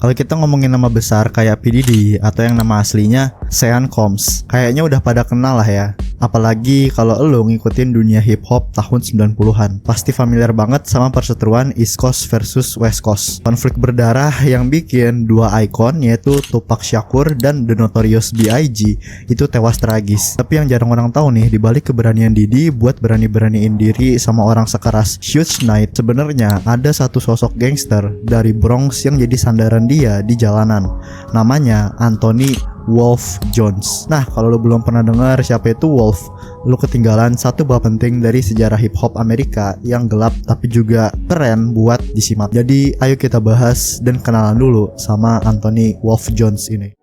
Kalau kita ngomongin nama besar kayak P. Diddy atau yang nama aslinya Sean Combs, kayaknya udah pada kenal lah ya. Apalagi kalau lo ngikutin dunia hip hop tahun 90-an, pasti familiar banget sama perseteruan East Coast versus West Coast. Konflik berdarah yang bikin dua ikon yaitu Tupac Shakur dan The Notorious B.I.G. itu tewas tragis. Tapi yang jarang orang tahu nih, dibalik keberanian Diddy buat berani-beraniin diri sama orang sekeras Suge Knight, sebenarnya ada satu sosok gangster dari Bronx yang jadi sandaran dia di jalanan. Namanya Anthony Wolf Jones. Nah, kalau lo belum pernah dengar siapa itu Wolf, lo ketinggalan satu bab penting dari sejarah hip hop Amerika yang gelap tapi juga keren buat disimak. Jadi, ayo kita bahas dan kenalan dulu sama Anthony Wolf Jones ini.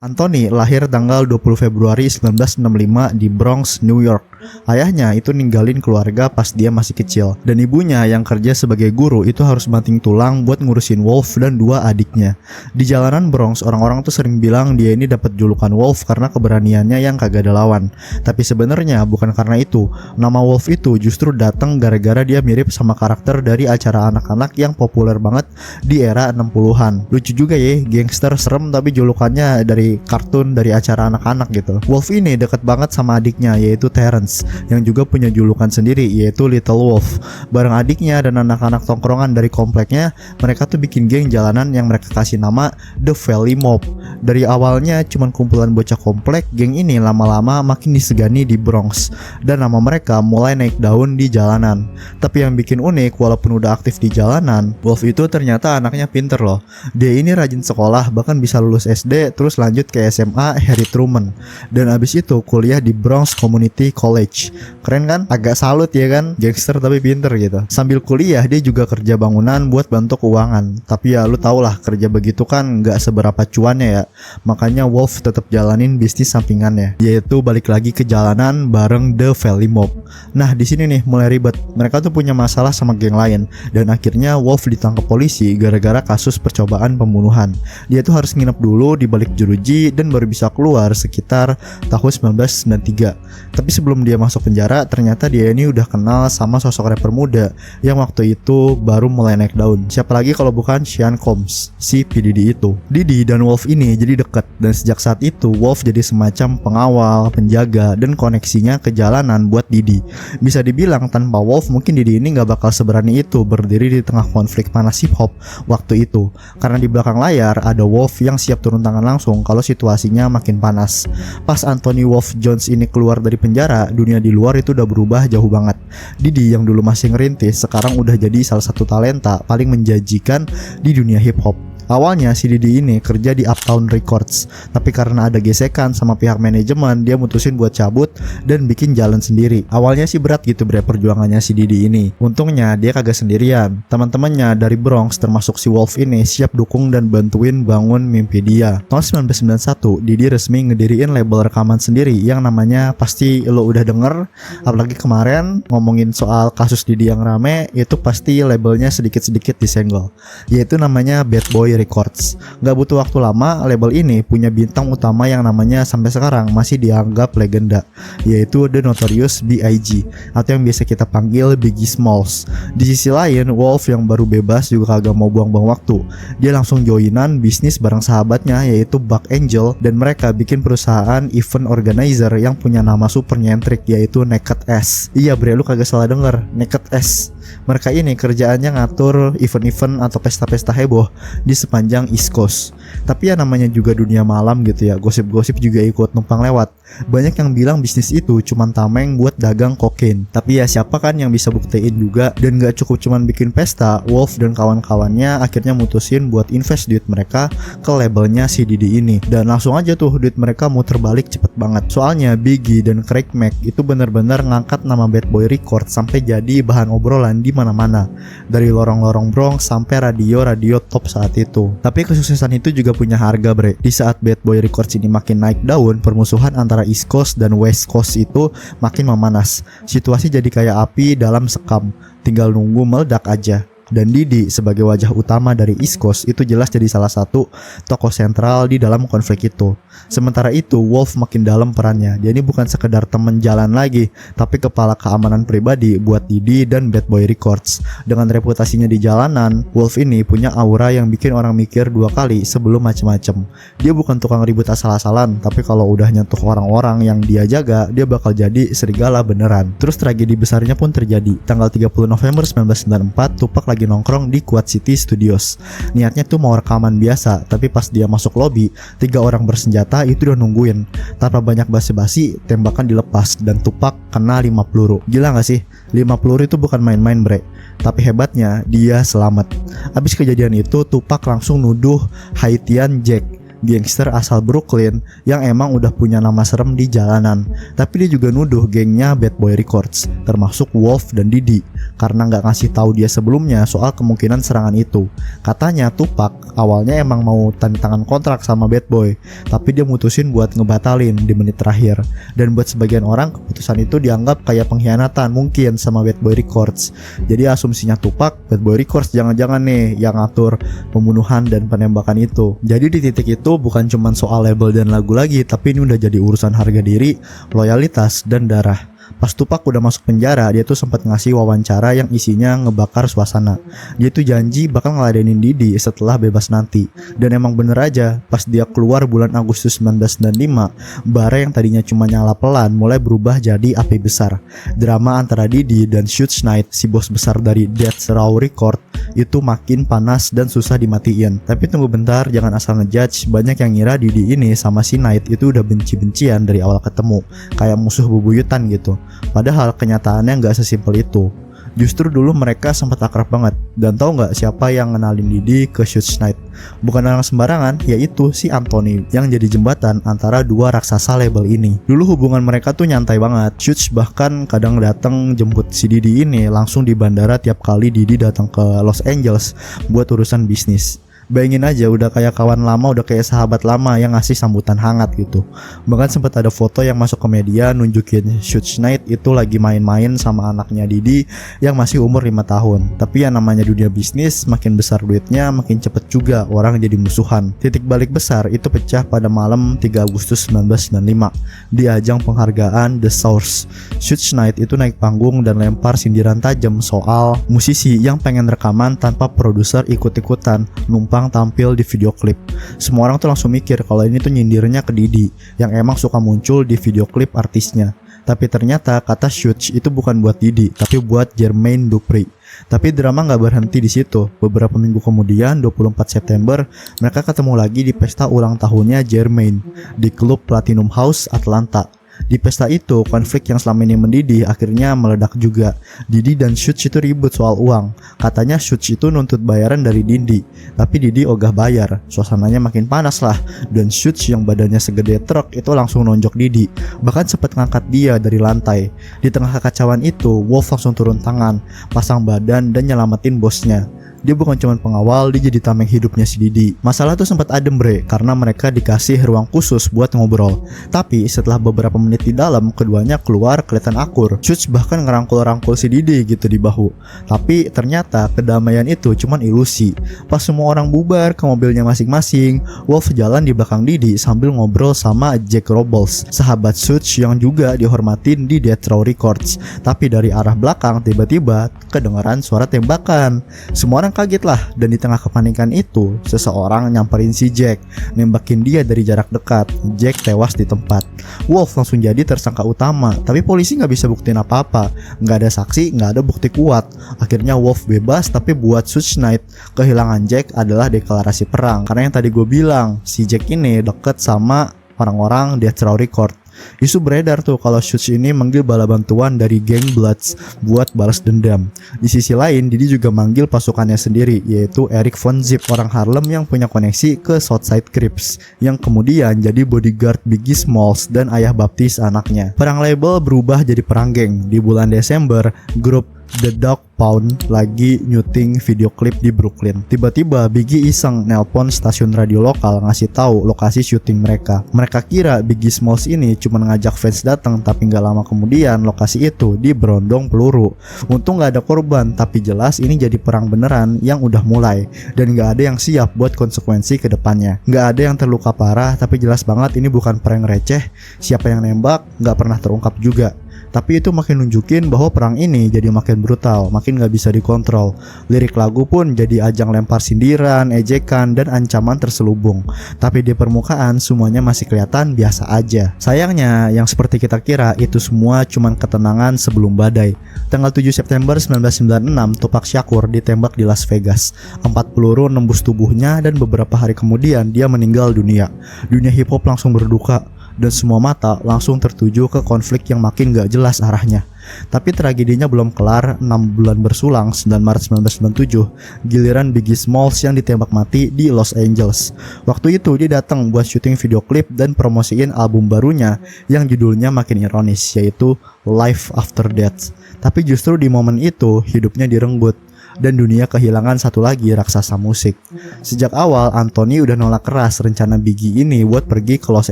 Anthony lahir tanggal 20 Februari 1965 di Bronx, New York. Ayahnya itu ninggalin keluarga pas dia masih kecil, dan ibunya yang kerja sebagai guru itu harus banting tulang buat ngurusin Wolf dan dua adiknya. Di jalanan Bronx, orang-orang tuh sering bilang dia ini dapat julukan Wolf karena keberaniannya yang kagak ada lawan. Tapi sebenarnya bukan karena itu. Nama Wolf itu justru datang gara-gara dia mirip sama karakter dari acara anak-anak yang populer banget di era 60-an. Lucu juga ya, gangster serem tapi julukannya dari kartun, dari acara anak-anak gitu. Wolf ini deket banget sama adiknya yaitu Terrence, yang juga punya julukan sendiri yaitu Little Wolf. Bareng adiknya dan anak-anak tongkrongan dari kompleknya, mereka tuh bikin geng jalanan yang mereka kasih nama The Valley Mob. Dari awalnya cuman kumpulan bocah komplek, geng ini lama-lama makin disegani di Bronx dan nama mereka mulai naik daun di jalanan. Tapi yang bikin unik, walaupun udah aktif di jalanan, Wolf itu ternyata anaknya pinter loh. Dia ini rajin sekolah, bahkan bisa lulus SD terus lanjut ke SMA Harry Truman, dan abis itu kuliah di Bronx Community College. Keren kan? Agak salut ya kan? Gangster tapi pinter gitu. Sambil kuliah dia juga kerja bangunan buat bantu keuangan. Tapi ya lu tau lah, kerja begitu kan gak seberapa cuannya ya. Makanya Wolf tetap jalanin bisnis sampingannya, yaitu balik lagi ke jalanan bareng The Valley Mob. Nah di sini nih mulai ribet. Mereka tuh punya masalah sama geng lain, dan akhirnya Wolf ditangkap polisi gara-gara kasus percobaan pembunuhan. Dia tuh harus nginep dulu di balik jeruji dan baru bisa keluar sekitar tahun 1993. Tapi sebelum dia masuk penjara, ternyata dia ini udah kenal sama sosok rapper muda yang waktu itu baru mulai naik daun. Siapa lagi kalau bukan Sean Combs, si P. Diddy itu. Diddy dan Wolf ini jadi deket, dan sejak saat itu Wolf jadi semacam pengawal, penjaga, dan koneksinya ke jalanan buat Diddy. Bisa dibilang tanpa Wolf mungkin Diddy ini gak bakal seberani itu berdiri di tengah konflik panas hip hop waktu itu, karena di belakang layar ada Wolf yang siap turun tangan langsung kalau situasinya makin panas. Pas Anthony Wolf Jones ini keluar dari penjara, dunia di luar itu udah berubah jauh banget. Diddy yang dulu masih ngerintis sekarang udah jadi salah satu talenta paling menjanjikan di dunia hip hop. Awalnya si Diddy ini kerja di Uptown Records, tapi karena ada gesekan sama pihak manajemen, dia mutusin buat cabut dan bikin jalan sendiri. Awalnya sih berat gitu perjuangannya si Diddy ini. Untungnya dia kagak sendirian. Teman-temannya dari Bronx termasuk si Wolf ini siap dukung dan bantuin bangun mimpi dia. Tahun 1991, Diddy resmi ngediriin label rekaman sendiri yang namanya pasti lo udah denger. Apalagi kemarin ngomongin soal kasus Diddy yang rame, itu pasti labelnya sedikit-sedikit disenggol, yaitu namanya Bad Boy Records. Gak butuh waktu lama, label ini punya bintang utama yang namanya sampai sekarang masih dianggap legenda, yaitu The Notorious B.I.G. atau yang biasa kita panggil Biggie Smalls. Di sisi lain, Wolf yang baru bebas juga kagak mau buang-buang waktu. Dia langsung joinan bisnis bareng sahabatnya yaitu Buck Angel, dan mereka bikin perusahaan event organizer yang punya nama super nyentrik yaitu Naked Ass. Iya bre, lu kagak salah denger, Naked Ass. Mereka ini kerjaannya ngatur event-event atau pesta-pesta heboh di sepanjang East Coast. Tapi ya namanya juga dunia malam gitu ya, gosip-gosip juga ikut numpang lewat. Banyak yang bilang bisnis itu cuman tameng buat dagang kokain. Tapi ya siapa kan yang bisa buktiin juga. Dan gak cukup cuman bikin pesta, Wolf dan kawan-kawannya akhirnya mutusin buat invest duit mereka ke labelnya si Diddy ini. Dan langsung aja tuh duit mereka muter balik cepet banget. Soalnya Biggie dan Craig Mack itu bener-bener ngangkat nama Bad Boy Records sampai jadi bahan obrolan di mana-mana, dari lorong-lorong Bronx sampai radio-radio top saat itu. Tapi kesuksesan itu juga punya harga bre. Di saat Bad Boy Records ini makin naik daun, permusuhan antara East Coast dan West Coast itu makin memanas. Situasi jadi kayak api dalam sekam, tinggal nunggu meledak aja. Dan Didi sebagai wajah utama dari East Coast itu jelas jadi salah satu tokoh sentral di dalam konflik itu. Sementara itu Wolf makin dalam perannya. Dia ini bukan sekedar teman jalan lagi, tapi kepala keamanan pribadi buat Didi dan Bad Boy Records. Dengan reputasinya di jalanan, Wolf ini punya aura yang bikin orang mikir dua kali sebelum macem-macem. Dia bukan tukang ribut asal-asalan, tapi kalau udah nyentuh orang-orang yang dia jaga, dia bakal jadi serigala beneran. Terus tragedi besarnya pun terjadi. Tanggal 30 November 1994, Tupac lagi nongkrong di Quad City Studios. Niatnya tuh mau rekaman biasa, tapi pas dia masuk lobi, 3 orang bersenjata itu udah nungguin. Tanpa banyak basa-basi, tembakan dilepas dan Tupac kena 5 peluru. Gila gak sih? 5 peluru itu bukan main-main, bre. Tapi hebatnya, dia selamat. Abis kejadian itu, Tupac langsung nuduh Haitian Jack, gangster asal Brooklyn yang emang udah punya nama serem di jalanan. Tapi dia juga nuduh gengnya Bad Boy Records, termasuk Wolf dan Didi, karena nggak ngasih tahu dia sebelumnya soal kemungkinan serangan itu. Katanya Tupac awalnya emang mau tanda tangan kontrak sama Bad Boy, tapi dia mutusin buat ngebatalin di menit terakhir. Dan buat sebagian orang, keputusan itu dianggap kayak pengkhianatan mungkin sama Bad Boy Records. Jadi asumsinya Tupac, Bad Boy Records jangan-jangan nih yang ngatur pembunuhan dan penembakan itu. Jadi di titik itu bukan cuma soal label dan lagu lagi, tapi ini udah jadi urusan harga diri, loyalitas, dan darah. Pas Tupac udah masuk penjara, dia tuh sempat ngasih wawancara yang isinya ngebakar suasana. Dia tuh janji bakal ngeladenin Didi setelah bebas nanti. Dan emang bener aja, pas dia keluar bulan Agustus 1995, bara yang tadinya cuma nyala pelan mulai berubah jadi api besar. Drama antara Didi dan Suge Knight, si bos besar dari Death Row Record, itu makin panas dan susah dimatiin. Tapi tunggu bentar, jangan asal ngejudge. Banyak yang ngira Didi ini sama si Knight itu udah benci-bencian dari awal ketemu, kayak musuh bebuyutan gitu. Padahal kenyataannya nggak sesimpel itu. Justru dulu mereka sempat akrab banget. Dan tahu nggak siapa yang ngenalin Didi ke Suge Knight? Bukan orang sembarangan, yaitu si Anthony, yang jadi jembatan antara dua raksasa label ini. Dulu hubungan mereka tuh nyantai banget. Suge bahkan kadang datang jemput si Didi ini langsung di bandara tiap kali Didi datang ke Los Angeles buat urusan bisnis. Bayangin aja, udah kayak kawan lama, udah kayak sahabat lama yang ngasih sambutan hangat gitu. Bahkan sempat ada foto yang masuk ke media nunjukin Suge Knight itu lagi main-main sama anaknya Didi yang masih umur 5 tahun. Tapi yang namanya dunia bisnis, makin besar duitnya, makin cepet juga orang jadi musuhan. Titik balik besar itu pecah pada malam 3 Agustus 1995 di ajang penghargaan The Source. Suge Knight itu naik panggung dan lempar sindiran tajam soal musisi yang pengen rekaman tanpa produser ikut-ikutan numpang tampil di video klip. Semua orang tuh langsung mikir kalau ini tuh nyindirnya ke Didi yang emang suka muncul di video klip artisnya. Tapi ternyata kata Suge itu bukan buat Didi, tapi buat Jermaine Dupri. Tapi drama nggak berhenti di situ. Beberapa minggu kemudian, 24 September, mereka ketemu lagi di pesta ulang tahunnya Jermaine di klub Platinum House Atlanta. Di pesta itu, konflik yang selama ini mendidih akhirnya meledak juga. Didi dan Suge itu ribut soal uang. Katanya Suge itu nuntut bayaran dari Didi, tapi Didi ogah bayar. Suasananya makin panas lah. Dan Suge yang badannya segede truk itu langsung nonjok Didi, bahkan sempat ngangkat dia dari lantai. Di tengah kekacauan itu, Wolf langsung turun tangan, pasang badan dan nyelamatin bosnya. Dia bukan cuma pengawal, dia jadi tameng hidupnya si Didi. Masalah tuh sempat adem bre, karena mereka dikasih ruang khusus buat ngobrol. Tapi setelah beberapa menit di dalam, keduanya keluar kelihatan akur. Suge bahkan ngerangkul-rangkul si Didi gitu di bahu. Tapi ternyata kedamaian itu cuma ilusi. Pas semua orang bubar ke mobilnya masing-masing, Wolf jalan di belakang Didi sambil ngobrol sama Jack Robles, sahabat Suge yang juga dihormatin di Death Row Records. Tapi dari arah belakang tiba-tiba kedengaran suara tembakan. Semua orang kaget lah, dan di tengah kepanikan itu seseorang nyamperin si Jack, nembakin dia dari jarak dekat. Jack tewas di tempat. Wolf langsung jadi tersangka utama, tapi polisi nggak bisa buktiin apa-apa, nggak ada saksi, nggak ada bukti kuat. Akhirnya Wolf bebas, tapi buat Suge Knight kehilangan Jack adalah deklarasi perang, karena yang tadi gue bilang si Jack ini deket sama orang-orang Death Row Record. Isu beredar tuh kalau Suge ini manggil bala bantuan dari geng Bloods buat balas dendam. Di sisi lain, Didi juga manggil pasukannya sendiri, yaitu Eric Von Zip, orang Harlem yang punya koneksi ke Southside Crips, yang kemudian jadi bodyguard Biggie Smalls dan ayah baptis anaknya. Perang label berubah jadi perang geng. Di bulan Desember, grup The Dog Pound lagi nyuting video klip di Brooklyn. Tiba-tiba Biggie iseng nelpon stasiun radio lokal ngasih tahu lokasi syuting mereka. Mereka kira Biggie Smalls ini cuma ngajak fans datang, tapi nggak lama kemudian lokasi itu diberondong peluru. Untung nggak ada korban, tapi jelas ini jadi perang beneran yang udah mulai dan nggak ada yang siap buat konsekuensi ke depannya. Nggak ada yang terluka parah, tapi jelas banget ini bukan prank receh. Siapa yang nembak nggak pernah terungkap juga. Tapi itu makin nunjukin bahwa perang ini jadi makin brutal, makin gak bisa dikontrol. Lirik lagu pun jadi ajang lempar sindiran, ejekan, dan ancaman terselubung. Tapi di permukaan semuanya masih kelihatan biasa aja. Sayangnya yang seperti kita kira itu semua cuman ketenangan sebelum badai. Tanggal 7 September 1996 Tupac Shakur ditembak di Las Vegas. 4 peluru nembus tubuhnya dan beberapa hari kemudian dia meninggal dunia. Dunia hip hop langsung berduka dan semua mata langsung tertuju ke konflik yang makin gak jelas arahnya. Tapi tragedinya belum kelar. 6 bulan bersulang, 9 Maret 1997, giliran Biggie Smalls yang ditembak mati di Los Angeles. Waktu itu dia datang buat syuting video klip dan promosiin album barunya yang judulnya makin ironis, yaitu Life After Death. Tapi justru di momen itu hidupnya direnggut dan dunia kehilangan satu lagi raksasa musik. Sejak awal Anthony udah nolak keras rencana Biggie ini buat pergi ke Los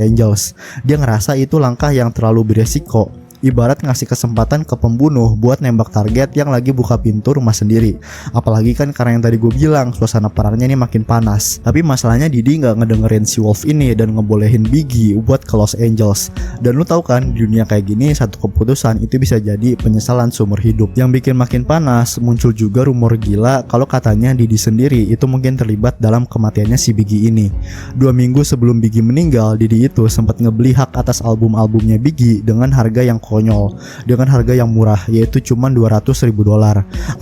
Angeles. Dia ngerasa itu langkah yang terlalu beresiko. Ibarat ngasih kesempatan ke pembunuh buat nembak target yang lagi buka pintu rumah sendiri. Apalagi kan karena yang tadi gue bilang, suasana perangnya ini makin panas. Tapi masalahnya Diddy gak ngedengerin si Wolf ini dan ngebolehin Biggie buat ke Los Angeles. Dan lu tahu kan, di dunia kayak gini satu keputusan itu bisa jadi penyesalan seumur hidup. Yang bikin makin panas, muncul juga rumor gila kalau katanya Diddy sendiri itu mungkin terlibat dalam kematiannya si Biggie ini. 2 minggu sebelum Biggie meninggal, Diddy itu sempat ngebeli hak atas album-albumnya Biggie dengan harga yang konyol, dengan harga yang murah, yaitu cuma $200.000,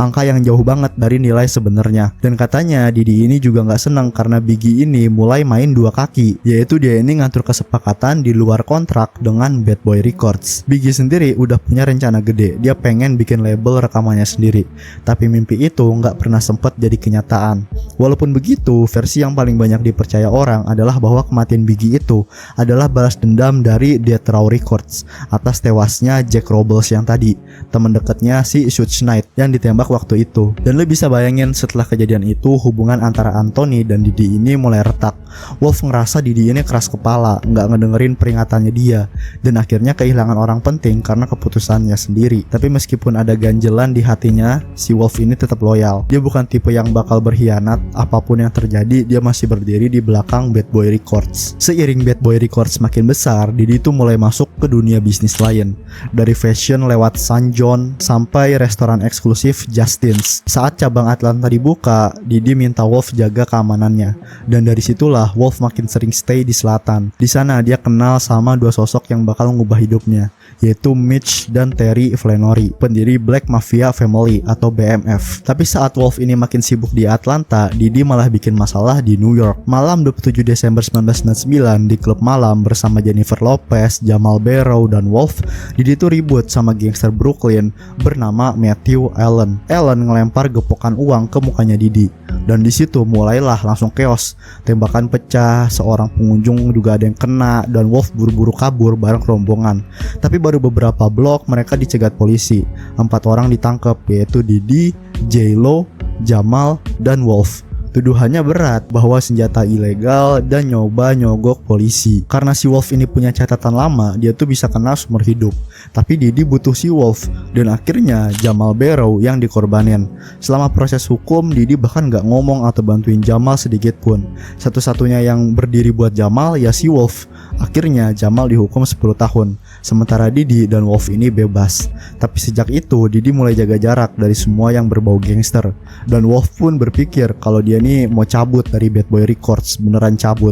angka yang jauh banget dari nilai sebenarnya. Dan katanya Diddy ini juga nggak senang karena Biggie ini mulai main dua kaki, yaitu dia ini ngatur kesepakatan di luar kontrak dengan Bad Boy Records. Biggie sendiri udah punya rencana gede, dia pengen bikin label rekamannya sendiri, tapi mimpi itu nggak pernah sempet jadi kenyataan. Walaupun begitu, versi yang paling banyak dipercaya orang adalah bahwa kematian Biggie itu adalah balas dendam dari Death Row Records atas tewas Jack Robles yang tadi, teman dekatnya si Suge Knight yang ditembak waktu itu. Dan lo bisa bayangin setelah kejadian itu hubungan antara Anthony dan Diddy ini mulai retak. Wolf ngerasa Diddy ini keras kepala, nggak ngedengerin peringatannya dia, dan akhirnya kehilangan orang penting karena keputusannya sendiri. Tapi meskipun ada ganjelan di hatinya, si Wolf ini tetap loyal. Dia bukan tipe yang bakal berkhianat. Apapun yang terjadi, dia masih berdiri di belakang Bad Boy Records. Seiring Bad Boy Records makin besar, Diddy itu mulai masuk ke dunia bisnis lain. Dari fashion lewat San John sampai restoran eksklusif Justin's. Saat cabang Atlanta dibuka, Diddy minta Wolf jaga keamanannya. Dan dari situlah Wolf makin sering stay di selatan. Di sana dia kenal sama dua sosok yang bakal ngubah hidupnya, yaitu Mitch dan Terry Flenory, pendiri Black Mafia Family atau BMF. Tapi saat Wolf ini makin sibuk di Atlanta, Diddy malah bikin masalah di New York. Malam 27 Desember 1999 di klub malam bersama Jennifer Lopez, Jamal Barrow, dan Wolf, Diddy itu ribut sama gangster Brooklyn bernama Matthew Allen. Allen ngelempar gepokan uang ke mukanya Diddy. Dan di situ mulailah langsung chaos. Tembakan pecah, seorang pengunjung juga ada yang kena, dan Wolf buru-buru kabur bareng rombongan. Tapi baru beberapa blok mereka dicegat polisi. 4 orang ditangkap, yaitu Diddy, J-Lo, Jamal, dan Wolf. Tuduhannya berat bahwa senjata ilegal dan nyoba nyogok polisi. Karena si Wolf ini punya catatan lama, dia tuh bisa kena seumur hidup. Tapi Diddy butuh si Wolf, dan akhirnya Jamal Barrow yang dikorbanin. Selama proses hukum, Diddy bahkan gak ngomong atau bantuin Jamal sedikit pun. Satu-satunya yang berdiri buat Jamal ya si Wolf. Akhirnya Jamal dihukum 10 tahun, sementara Diddy dan Wolf ini bebas. Tapi sejak itu Diddy mulai jaga jarak dari semua yang berbau gangster. Dan Wolf pun berpikir kalau dia ini mau cabut dari Bad Boy Records, beneran cabut.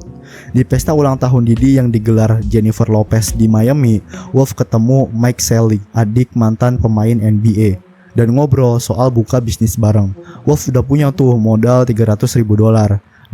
Di pesta ulang tahun Diddy yang digelar Jennifer Lopez di Miami, Wolf ketemu Mike Sally, adik mantan pemain NBA, dan ngobrol soal buka bisnis bareng. Wolf udah punya tuh modal $300.000,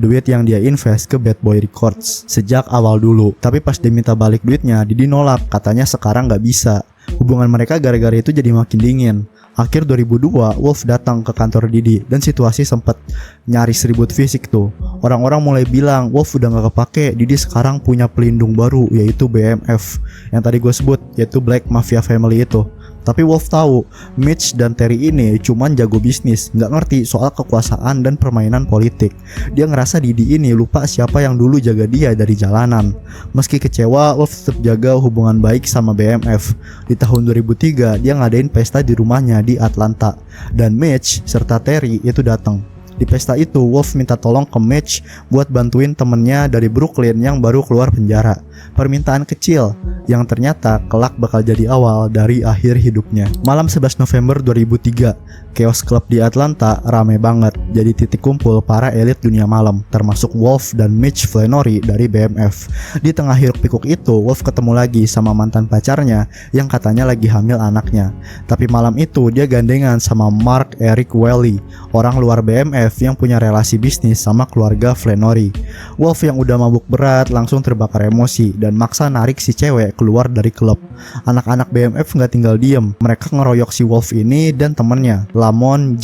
duit yang dia invest ke Bad Boy Records sejak awal dulu. Tapi pas dia minta balik duitnya, Diddy nolak, katanya sekarang gak bisa. Hubungan mereka gara-gara itu jadi makin dingin. Akhir 2002, Wolf datang ke kantor Diddy dan situasi sempat nyaris ribut fisik tuh. Orang-orang mulai bilang Wolf udah gak kepake, Diddy sekarang punya pelindung baru, yaitu BMF yang tadi gue sebut, yaitu Black Mafia Family itu. Tapi Wolf tahu Mitch dan Terry ini cuman jago bisnis, nggak ngerti soal kekuasaan dan permainan politik. Dia ngerasa Didi ini lupa siapa yang dulu jaga dia dari jalanan. Meski kecewa, Wolf tetap jaga hubungan baik sama BMF. Di tahun 2003 dia ngadain pesta di rumahnya di Atlanta, dan Mitch serta Terry itu datang. Di pesta itu, Wolf minta tolong ke Mitch buat bantuin temennya dari Brooklyn yang baru keluar penjara. Permintaan kecil yang ternyata kelak bakal jadi awal dari akhir hidupnya. Malam 11 November 2003, Chaos Club di Atlanta rame banget, jadi titik kumpul para elit dunia malam, termasuk Wolf dan Mitch Flannery dari BMF. Di tengah hiruk-pikuk itu, Wolf ketemu lagi sama mantan pacarnya yang katanya lagi hamil anaknya. Tapi malam itu dia gandengan sama Mark Eric Welly, orang luar BMF yang punya relasi bisnis sama keluarga Flannery. Wolf yang udah mabuk berat langsung terbakar emosi dan maksa narik si cewek keluar dari klub. Anak-anak BMF nggak tinggal diem, mereka ngeroyok si Wolf ini dan temennya, Lamont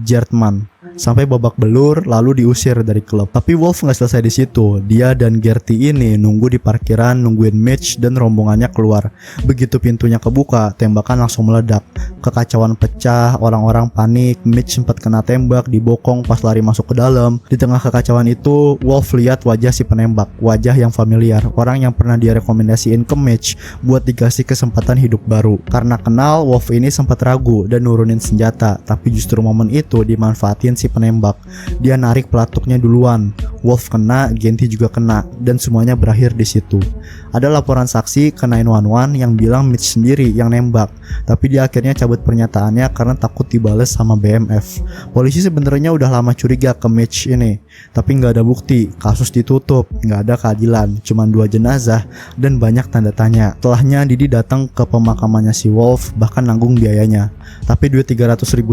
Gertman, sampai babak belur lalu diusir dari klub. Tapi Wolf nggak selesai di situ. Dia dan Gertie ini nunggu di parkiran nungguin Mitch dan rombongannya keluar. Begitu pintunya kebuka, tembakan langsung meledak. Kekacauan pecah, orang-orang panik. Mitch sempat kena tembak, dibokong pas lari masuk ke dalam. Di tengah kekacauan itu, Wolf lihat wajah si penembak, wajah yang familiar, orang yang pernah direkomendasiin ke Mitch buat dikasih kesempatan hidup baru. Karena kenal, Wolf ini sempat ragu dan nurunin senjata, tapi justru momen itu dimanfaatin si penembak. Dia narik pelatuknya duluan. Wolf kena, Genty juga kena, dan semuanya berakhir di situ. Ada laporan saksi ke 911 yang bilang Mitch sendiri yang nembak, tapi dia akhirnya cabut pernyataannya karena takut dibales sama BMF. Polisi sebenarnya udah lama curiga ke Mitch ini, tapi nggak ada bukti, kasus ditutup, nggak ada keadilan, cuma 2 jenazah dan banyak tanda tanya. Setelahnya Didi datang ke pemakamannya si Wolf, bahkan nanggung biayanya. Tapi duit $300.000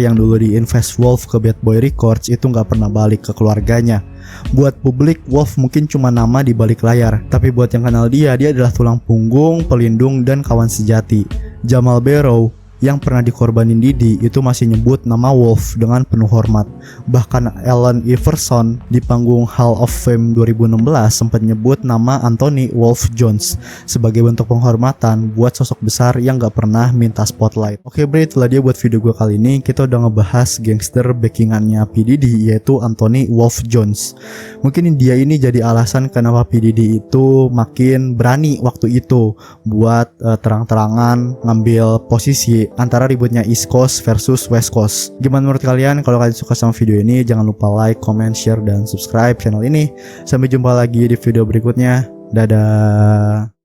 yang dulu diinvest Wolf ke Bad Boy Records itu nggak pernah balik ke keluarganya. Buat publik, Wolf mungkin cuma nama di balik layar, tapi buat yang kenal dia adalah tulang punggung, pelindung, dan kawan sejati. Jamal Barrow yang pernah dikorbanin Didi itu masih nyebut nama Wolf dengan penuh hormat. Bahkan Allen Iverson di panggung Hall of Fame 2016 sempat nyebut nama Anthony Wolf Jones sebagai bentuk penghormatan buat sosok besar yang gak pernah minta spotlight. Oke bre, itulah dia buat video gue kali ini. Kita udah ngebahas gangster backingannya P. Diddy, yaitu Anthony Wolf Jones. Mungkin dia ini jadi alasan kenapa P. Diddy itu makin berani waktu itu buat terang-terangan ngambil posisi antara ributnya East Coast versus West Coast. Gimana menurut kalian? Kalau kalian suka sama video ini, jangan lupa like, comment, share, dan subscribe channel ini. Sampai jumpa lagi di video berikutnya. Dadah.